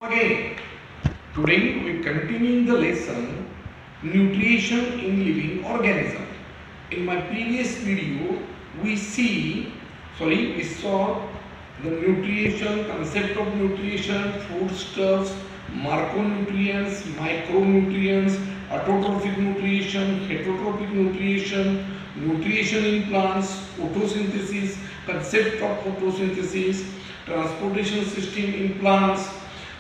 Again, today we continue the lesson nutrition in living organism. In my previous video, we saw the nutrition, concept of nutrition, foodstuffs, macronutrients, micronutrients, autotrophic nutrition, heterotrophic nutrition, nutrition in plants, photosynthesis, concept of photosynthesis, transportation system in plants,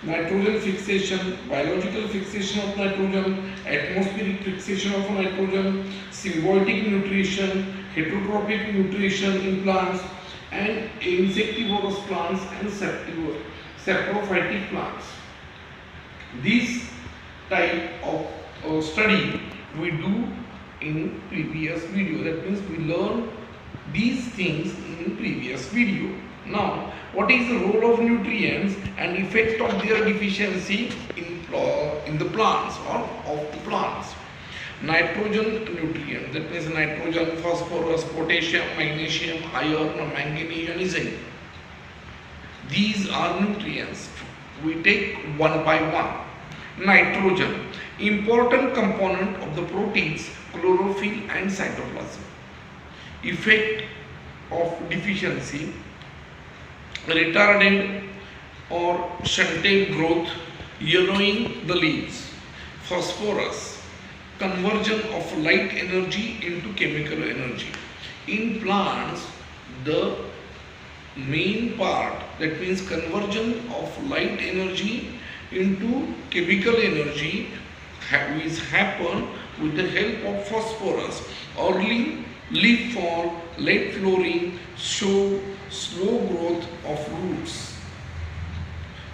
nitrogen fixation, biological fixation of nitrogen, atmospheric fixation of nitrogen, symbiotic nutrition, heterotrophic nutrition in plants, and insectivorous plants and saprophytic plants. This type of study we do in previous video. That means we learn these things in previous video. Now, what is the role of nutrients and effect of their deficiency in the plants or of the plants? Nitrogen nutrient, that means nitrogen, phosphorus, potassium, magnesium, iron, manganese and zinc. These are nutrients. We take one by one. Nitrogen, important component of the proteins, chlorophyll and cytoplasm. Effect of deficiency: retarded or stunted growth, yellowing the leaves. Phosphorus, conversion of light energy into chemical energy. In plants, the main part, that means conversion of light energy into chemical energy, is happen with the help of phosphorus. Early leaf fall, late flowering show slow growth of roots.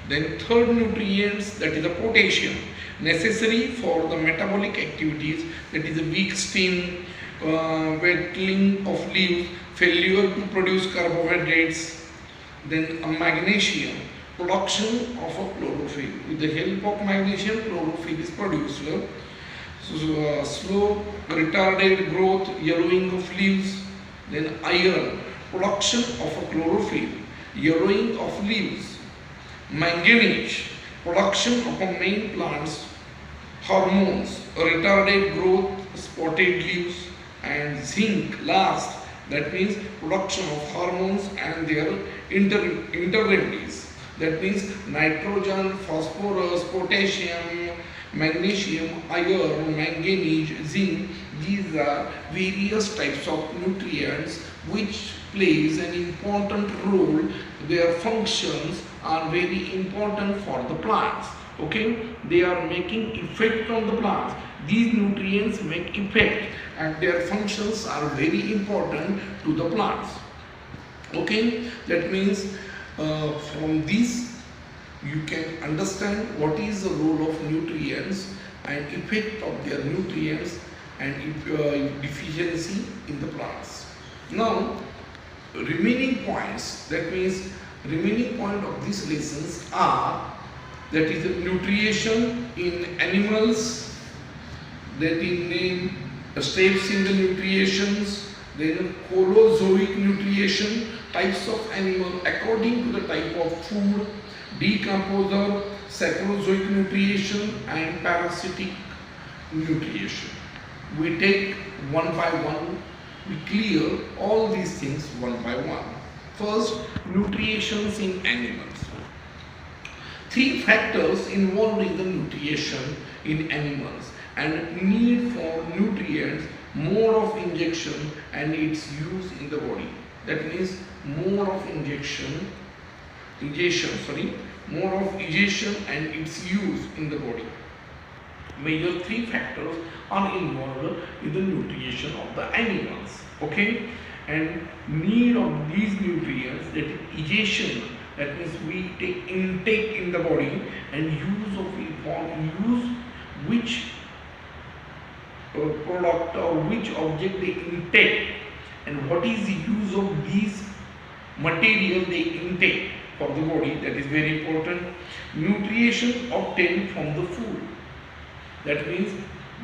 Then third nutrients, that is the potassium, necessary for the metabolic activities, that is the weak stem, wetting of leaves, failure to produce carbohydrates. Then a magnesium, production of a chlorophyll. With the help of magnesium, chlorophyll is produced. Slow retarded growth, yellowing of leaves. Then iron, production of a chlorophyll, yellowing of leaves. Manganese, production of a main plants hormones, retarded growth, spotted leaves. And zinc, last, that means production of hormones and their interremedies. That means nitrogen, phosphorus, potassium, magnesium, iron, manganese, zinc. These are various types of nutrients which plays an important role. Their functions are very important for the plants. Okay, they are making effect on the plants. These nutrients make effect and their functions are very important to the plants. Okay, that means from this you can understand what is the role of nutrients and effect of their nutrients and deficiency in the plants. Now, remaining points, that means remaining point of these lessons are, that is the nutrition in animals, that in name steps in the nutritions, then holozoic nutrition, types of animal according to the type of food, decomposer, saccharosic nutrition and parasitic nutrition. We take one by one, we clear all these things one by one. First, nutritions in animals. Three factors involved in the nutrition in animals and need for nutrients, mode of injection and its use in the body. That means mode of injection and its use in the body. Major three factors are involved in the nutrition of the animals. Okay, and need of these nutrients, that is ingestion, that means we take intake in the body, and use of which product or which object they intake, and what is the use of these material they intake for the body. That is very important. Nutrition obtained from the food, that means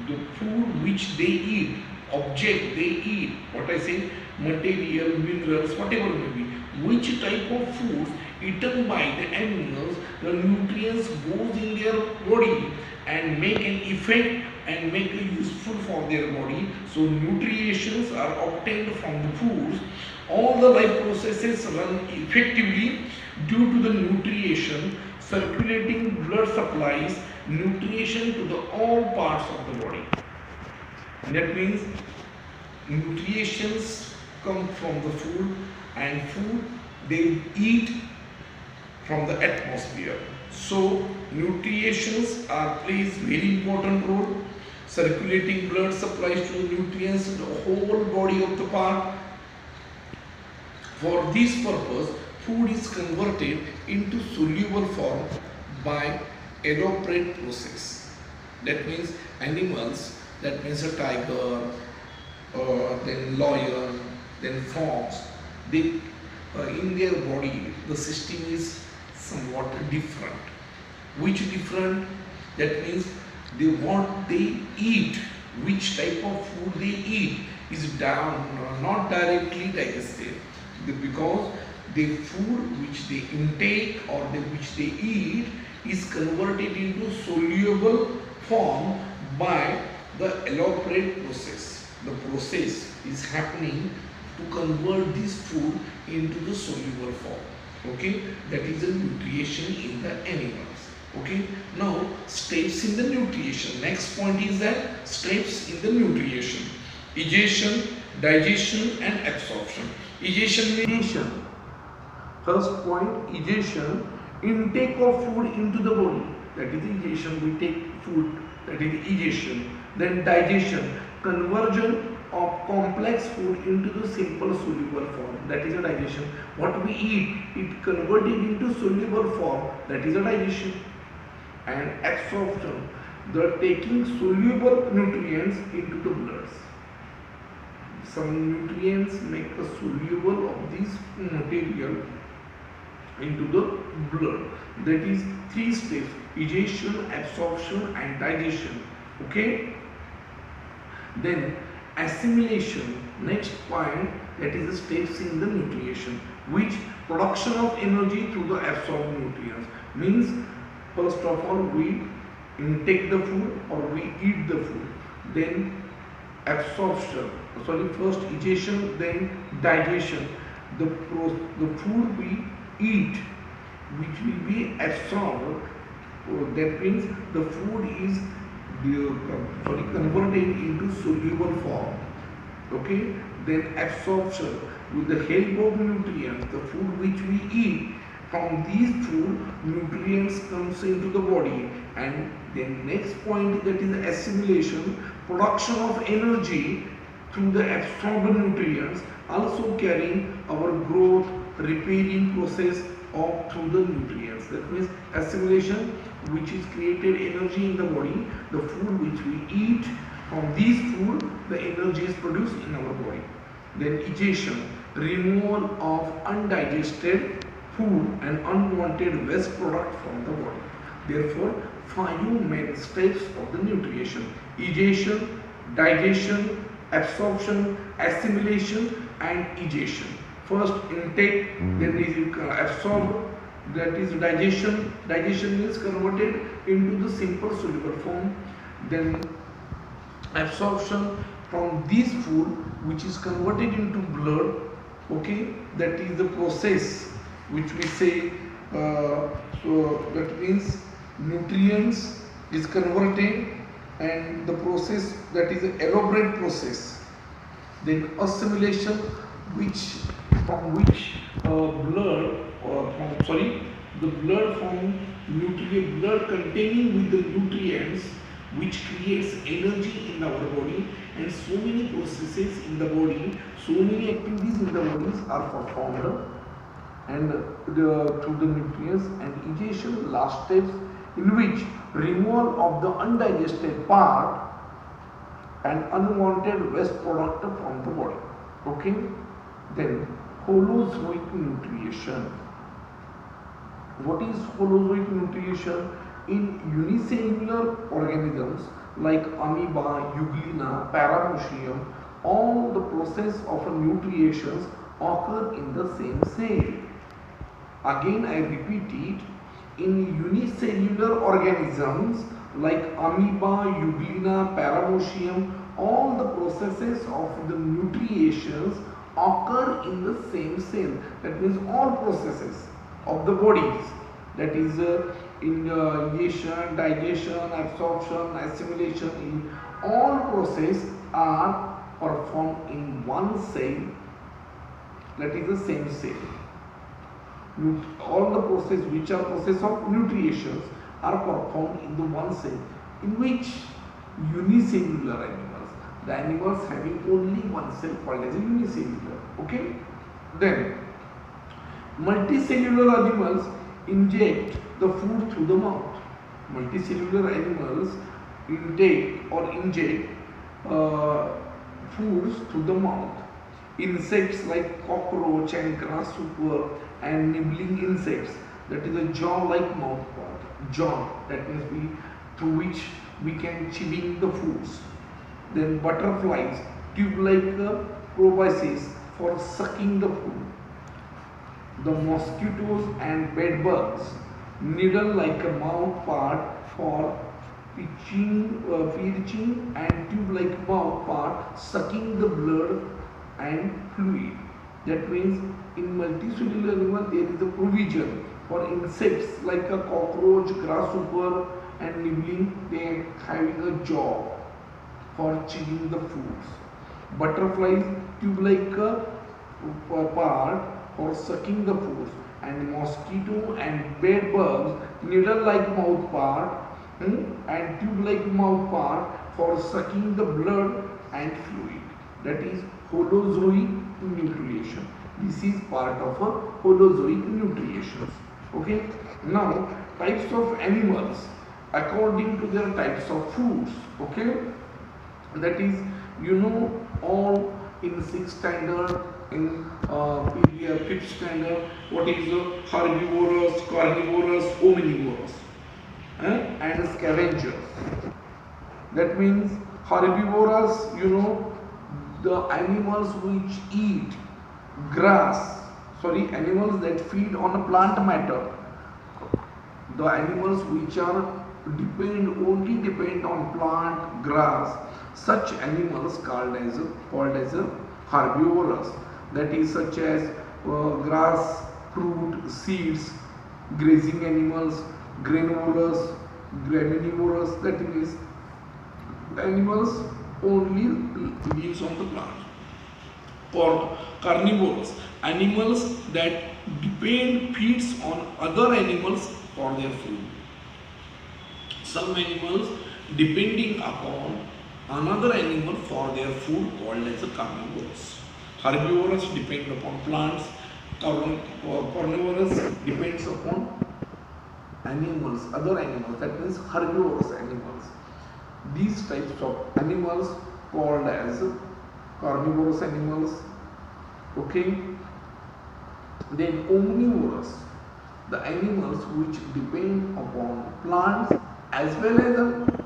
the food which they eat, object they eat, what I say, material, minerals, whatever may be, which type of food eaten by the animals, the nutrients goes in their body and make an effect and make it useful for their body. So nutrients are obtained from the foods. All the life processes run effectively due to the nutrition. Circulating blood supplies nutrition to the all parts of the body. That means nutrients come from the food, and food they eat from the atmosphere. So nutrients are plays very important role. Circulating blood supplies to the nutrients to the whole body of the part. For this purpose, food is converted into soluble form by elaborate process. That means animals, that means a tiger, then lion, then fox, they in their body the system is somewhat different. Which different? That means what they eat, which type of food they eat is not directly digested, because the food which they intake or which they eat is converted into soluble form by the elaborate process. The process is happening to convert this food into the soluble form. Okay, that is the nutrition in the animals. Okay, now steps in the nutrition. Next point is that steps in the nutrition: digestion, digestion, and absorption. Digestion. First point, digestion, intake of food into the body. That is digestion. We take food. That is digestion. Then digestion, conversion of complex food into the simple soluble form. That is a digestion. What we eat, it converted into soluble form. That is a digestion. And absorption, the taking soluble nutrients into the blood. Some nutrients make a soluble of this material into the blood. That is 3 steps: digestion, absorption, and digestion. Okay. Then assimilation, next point, that is the steps in the nutrition, which production of energy through the absorbed nutrients. Means first of all we intake the food or we eat the food, then absorption, first digestion, then digestion. The food we eat which will be absorbed, that means the food is converted into soluble form. Okay, then absorption, with the help of nutrients, the food which we eat, from these food nutrients comes into the body. And then next point, that is assimilation, production of energy through the absorbed nutrients, also carrying our growth, repairing process of through the nutrients. That means assimilation, which is created energy in the body, the food which we eat, from these food the energy is produced in our body. Then digestion, removal of undigested food and unwanted waste product from the body. Therefore, 5 main steps of the nutrition: digestion, digestion, absorption, assimilation, and digestion. First intake, then is absorbed, that is digestion. Digestion is converted into the simple soluble form. Then absorption, from this food which is converted into blood. Okay, that is the process which we say, so that means nutrients is converted, and the process, that is an elaborate process. Then assimilation, which from which blood, or the blood from blood containing with the nutrients, which creates energy in our body, and so many processes in the body, so many activities in the bodies are performed and through the nutrients. And digestion, last steps, in which removal of the undigested part and unwanted waste product from the body. Okay. Then holozoic nutrition. What is holozoic nutrition? In unicellular organisms like amoeba, euglena, paramecium, all the process of nutrition occur in the same cell. Again I repeat it, in unicellular organisms like amoeba, euglena, paramecium, all the processes of the nutritions occur in the same cell. That means all processes of the bodies, that is ingestion, digestion, absorption, assimilation, in all process are performed in one cell, that is the same cell. All the process which are process of nutritions are performed in the one cell, in which unicellular animals, the animals having only one cell called as a unicellular. Okay, then multicellular animals inject the food through the mouth. Multicellular animals intake or inject foods through the mouth. Insects like cockroach and grasshopper and nibbling insects, that is a jaw-like mouth part. Jaw, that means through which we can chewing the foods. Then butterflies, tube-like proboscis for sucking the food. The mosquitoes and bedbugs, needle-like a mouth part for piercing and tube-like mouth part sucking the blood and fluid. That means in multicellular animal there is a provision for insects like a cockroach, grasshopper and nibbling, they are having a jaw for chewing the foods. Butterflies, tube-like part for sucking the foods, and mosquito and bed bugs, needle-like mouth part and tube-like mouth part for sucking the blood and fluid. That is holozoic nutrition. This is part of a holozoic nutrition. Okay. Now types of animals according to their types of foods. Okay. That is, all in 6th standard, in 5th standard, what is herbivorous, carnivorous, omnivorous, and scavengers. That means herbivorous, the animals which eat grass, animals that feed on a plant matter, the animals which are only depend on plant grass, such animals called as herbivorous. That is such as grass, fruit, seeds, grazing animals, granivorous, graminivorous, that is animals only lives on the plant. Or carnivorous, animals that feeds on other animals for their food. Some animals depending upon another animal for their food called as a carnivorous. Herbivorous depend upon plants, carnivorous depends upon animals, other animals, that means herbivorous animals. These types of animals called as carnivorous animals. Okay. Then omnivorous, the animals which depend upon plants as well as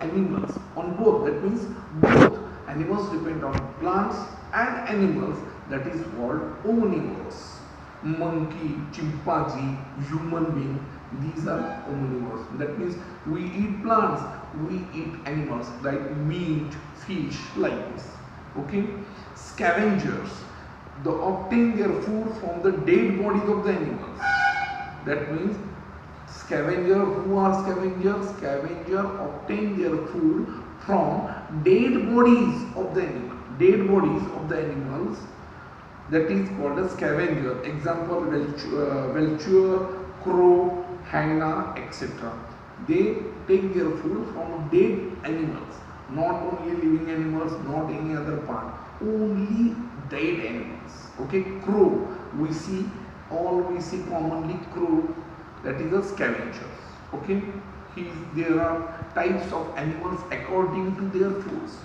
animals, on both. That means both animals depend on plants and animals, that is called omnivorous. Monkey, chimpanzee, human being, these are omnivorous. That means we eat plants, we eat animals like meat, fish, like this. Okay. Scavengers, they obtain their food from the dead bodies of the animals. That means scavenger, who are scavengers? Scavenger obtain their food from dead bodies of the animal. Dead bodies of the animals, that is called a scavenger. Example, vulture, crow, hyena, etc. They take their food from dead animals, not only living animals, not any other part, only dead animals. Okay, crow, we see commonly crow, that is a scavenger. Okay, there are types of animals according to their foods.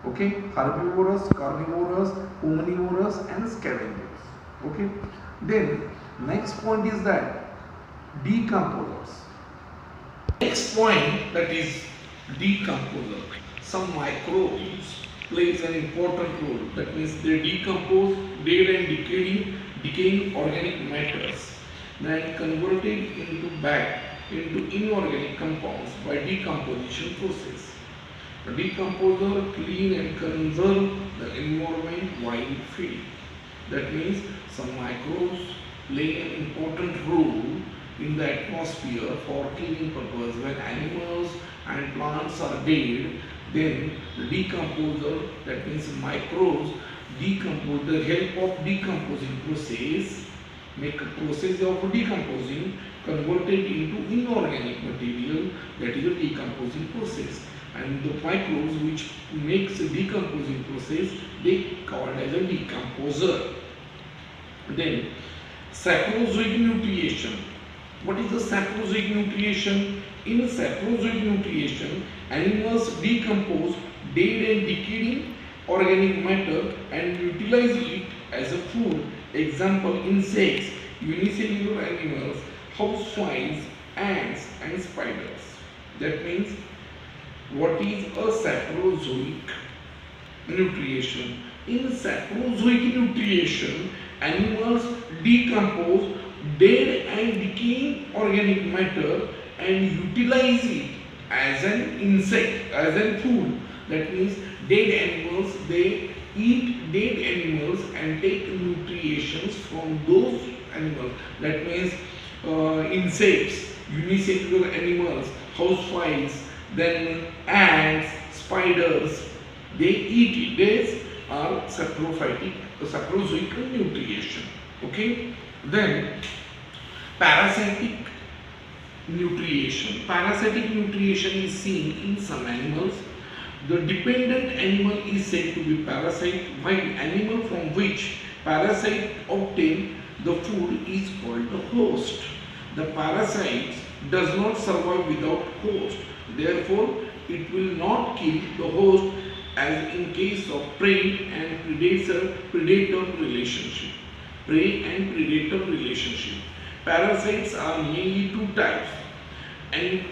Okay, herbivorous, carnivorous, omnivorous and scavengers. Okay, then next point is that decomposers. Next point, that is decomposer. Some microbes plays an important role. That means they decompose dead and decaying organic matters then converted into back into inorganic compounds by decomposition process. The decomposer clean and conserve the environment while feeding. That means some microbes play an important role in the atmosphere for cleaning purpose. When animals and plants are dead, then the decomposer, that means microbes, decompose the help of decomposing process, make a process of decomposing converted into inorganic material, that is a decomposing process. And the microbes which makes a decomposing process, they called as a decomposer. Then saprozoic nutrition. What is the saprozoic nutrition? In saprozoic nutrition, animals decompose dead and decaying organic matter and utilize it as a food. Example, insects, unicellular animals, houseflies, ants and spiders. That means what is a saprozoic nutrition? In saprozoic nutrition, animals decompose dead and decaying organic matter and utilize it as an insect, as a food. That means dead animals, they eat dead animals and take nutritions from those animals. That means insects, unicellular animals, houseflies, then ants, spiders, they eat it. These are saprozoic nutrition. Okay. Then parasitic nutrition. Parasitic nutrition is seen in some animals. The dependent animal is said to be parasite, while animal from which parasite obtain the food is called the host. The parasite does not survive without host. Therefore, it will not kill the host as in case of prey and predator relationship. Prey and predator relationship. Parasites are mainly two types, and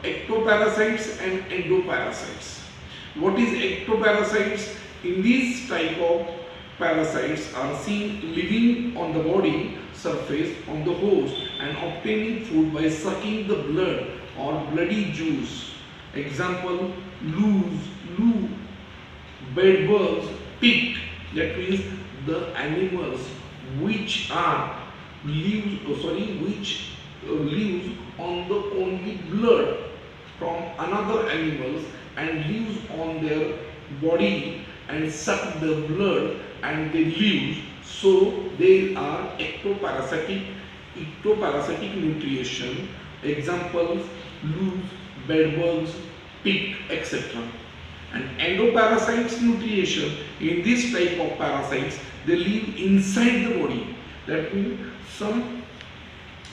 ectoparasites and endoparasites. What is ectoparasites? In these type of parasites are seen living on the body surface on the host and obtaining food by sucking the blood or bloody juice. Example, loo, bedbugs, pig. That means the animals which lives on the only blood from another animals and lives on their body and suck the blood and they live. So they are ectoparasitic nutrition. Examples, loose, bedbugs, pig, etc. And endoparasites nutrition. In this type of parasites, they live inside the body. That means some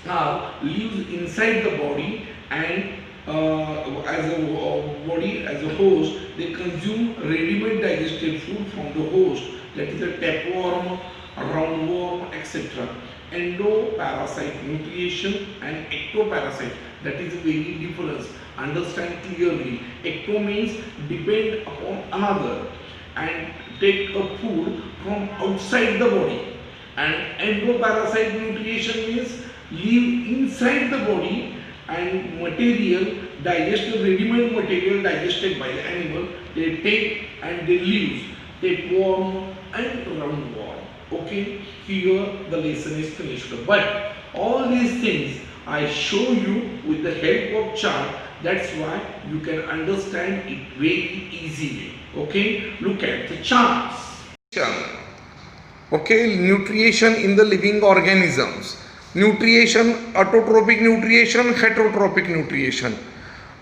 lives inside the body and as a host, they consume ready-made digested food from the host. That is a tapeworm, roundworm, etc. Endoparasite nutrition and ectoparasite. That is a very difference. Understand clearly. Ecto means depend upon another and take a food from outside the body. And endoparasite nutrition means live inside the body and material digested, ready-made material digested by the animal, they take and they live. Tapeworm and roundworm. Okay, here the lesson is finished. But all these things I show you with the help of chart. That's why you can understand it very easily. Okay, look at the charts. Okay, nutrition in the living organisms. Nutrition, autotrophic nutrition, heterotrophic nutrition.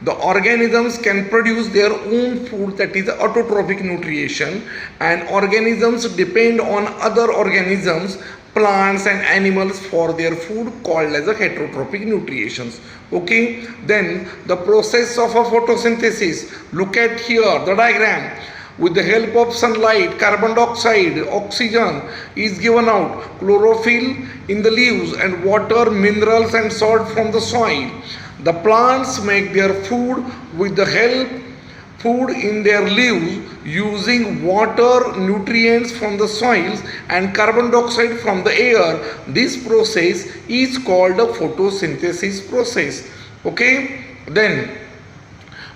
The organisms can produce their own food, that is autotrophic nutrition, and organisms depend on other organisms, plants and animals for their food, called as a heterotrophic nutrition. Okay, then the process of a photosynthesis. Look at here the diagram. With the help of sunlight, carbon dioxide, oxygen is given out, chlorophyll in the leaves, and water, minerals and salt from the soil. The plants make their food with the help food in their leaves using water, nutrients from the soils and carbon dioxide from the air. This process is called a photosynthesis process. Okay, then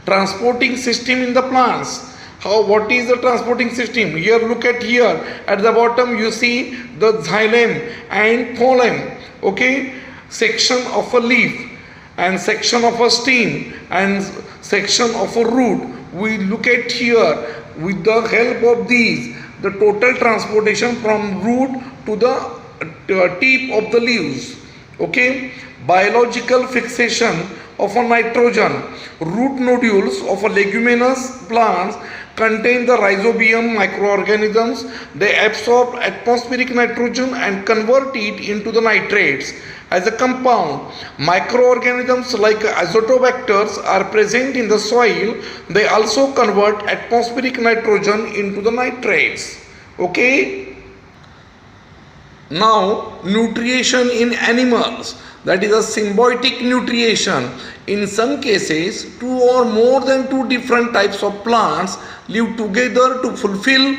transporting system in the plants. What is the transporting system? Here, look at here at the bottom, you see the xylem and phloem. Okay, section of a leaf and section of a stem and section of a root. We look at here, with the help of these, the total transportation from root to the tip of the leaves. Okay, biological fixation of a nitrogen. Root nodules of a leguminous plants contain the rhizobium microorganisms. They absorb atmospheric nitrogen and convert it into the nitrates as a compound. Microorganisms like azotobacters are present in the soil. They also convert atmospheric nitrogen into the nitrates. Okay. Now, nutrition in animals, that is a symbiotic nutrition. In some cases, two or more than two different types of plants live together to fulfill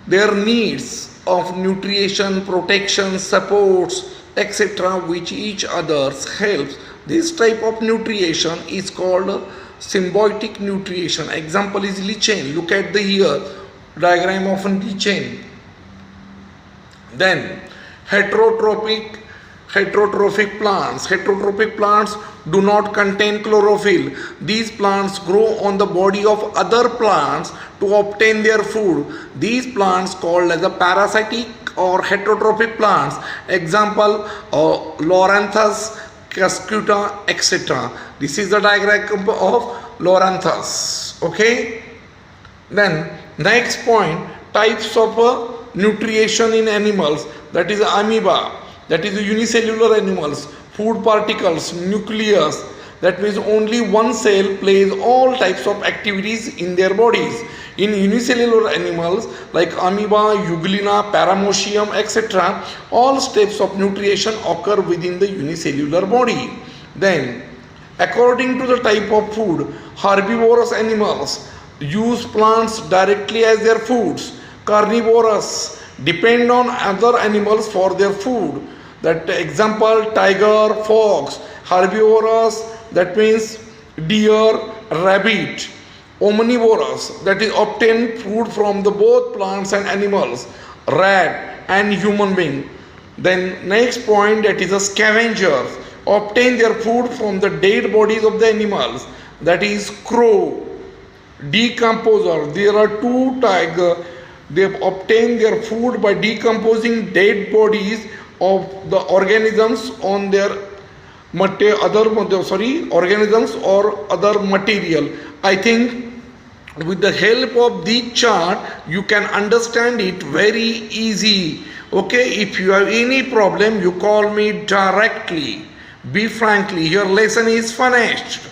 their needs of nutrition, protection, supports, etc., which each other helps. This type of nutrition is called symbiotic nutrition. Example is lichen. Look at the here diagram of lichen. Then heterotrophic plants. Heterotrophic plants do not contain chlorophyll. These plants grow on the body of other plants to obtain their food. These plants called as a parasitic or heterotrophic plants. Example, Loranthus, Cuscuta, etc. This is the diagram of Loranthus. Okay. Then next point, types of nutrition in animals, that is amoeba, that is unicellular animals, food particles, nucleus, that means only one cell plays all types of activities in their bodies. In unicellular animals like amoeba, euglena, paramecium, etc., all steps of nutrition occur within the unicellular body. Then, according to the type of food, herbivorous animals use plants directly as their foods. Carnivorous depend on other animals for their food. That example, tiger, fox. Herbivorous, that means deer, rabbit. Omnivorous, that is obtain food from the both plants and animals, rat and human being. Then next point, that is a scavengers, obtain their food from the dead bodies of the animals, that is crow. Decomposer, there are two tigers. They obtain their food by decomposing dead bodies of the organisms on their organisms or other material. I think with the help of this chart you can understand it very easy. Okay, if you have any problem, you call me directly. Be frankly, your lesson is finished.